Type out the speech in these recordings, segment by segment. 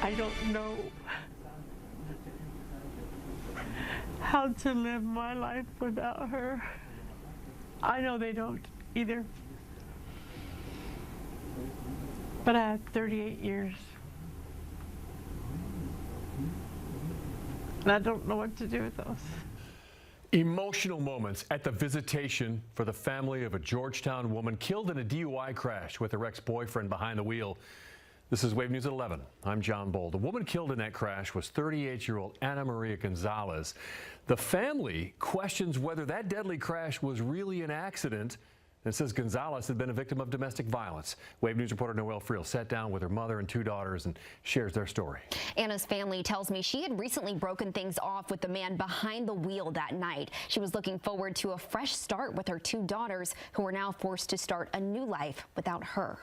I don't know how to live my life without her. I know they don't either. But I have 38 years. And I don't know what to do with those. Emotional moments at the visitation for the family of a Georgetown woman killed in a DUI crash with her ex-boyfriend behind the wheel. This is Wave News at 11. I'm John Bold. The woman killed in that crash was 38-year-old Ana Maria Gonzalez. The family questions whether that deadly crash was really an accident and says Gonzalez had been a victim of domestic violence. Wave News reporter Noelle Friel sat down with her mother and two daughters and shares their story. Ana's family tells me she had recently broken things off with the man behind the wheel that night. She was looking forward to a fresh start with her two daughters, who are now forced to start a new life without her.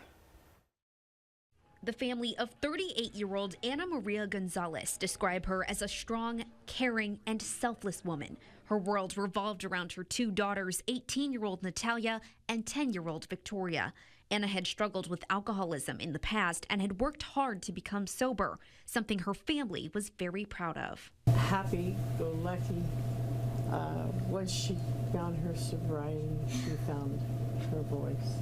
The family of 38-year-old Ana Maria Gonzalez describe her as a strong, caring, and selfless woman. Her world revolved around her two daughters, 18-year-old Natalia and 10-year-old Victoria. Ana had struggled with alcoholism in the past and had worked hard to become sober, something her family was very proud of. Happy-go-lucky. Once she found her sobriety, she found her voice.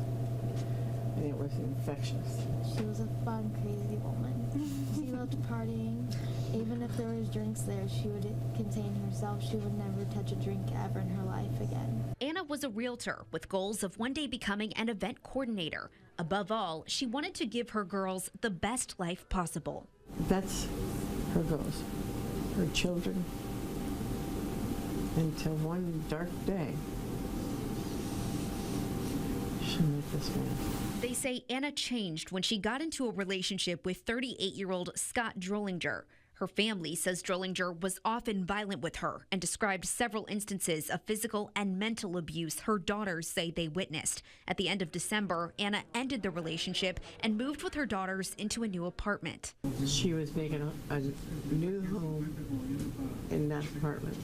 And it was infectious. She was a fun, crazy woman. She loved partying. Even if there was drinks there, she would contain herself. She would never touch a drink ever in her life again. Ana was a realtor with goals of one day becoming an event coordinator. Above all, she wanted to give her girls the best life possible. That's her goals, her children, until one dark day she met this man. They say Ana changed when she got into a relationship with 38-year-old Scott Drollinger. Her family says Drollinger was often violent with her and described several instances of physical and mental abuse her daughters say they witnessed. At the end of December, Ana ended the relationship and moved with her daughters into a new apartment. She was making a new home in that apartment.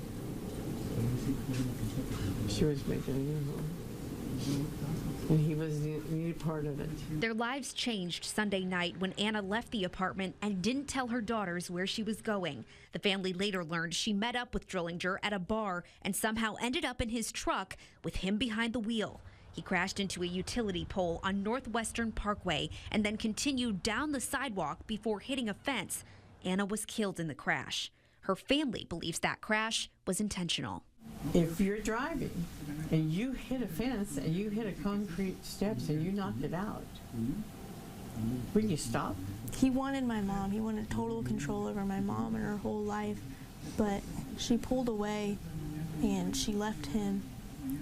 She was making a new home. And he was the part of it. Their lives changed Sunday night when Ana left the apartment and didn't tell her daughters where she was going. The family later learned she met up with Drollinger at a bar and somehow ended up in his truck with him behind the wheel. He crashed into a utility pole on Northwestern Parkway and then continued down the sidewalk before hitting a fence. Ana was killed in the crash. Her family believes that crash was intentional. If you're driving and you hit a fence and you hit a concrete steps and you knocked it out, would you stop? He wanted my mom. He wanted total control over my mom and her whole life, but she pulled away and she left him,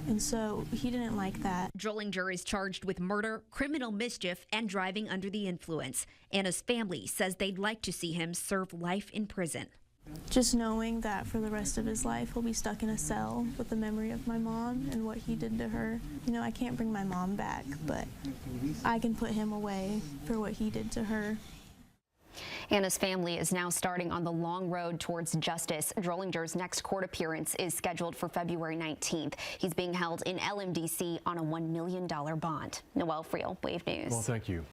and so he didn't like that. Drollinger is charged with murder, criminal mischief, and driving under the influence. Ana's family says they'd like to see him serve life in prison. Just knowing that for the rest of his life he'll be stuck in a cell with the memory of my mom and what he did to her. You know, I can't bring my mom back, but I can put him away for what he did to her. Ana's family is now starting on the long road towards justice. Drollinger's next court appearance is scheduled for February 19th. He's being held in LMDC on a $1 million bond. Noelle Friel, Wave News. Well, thank you.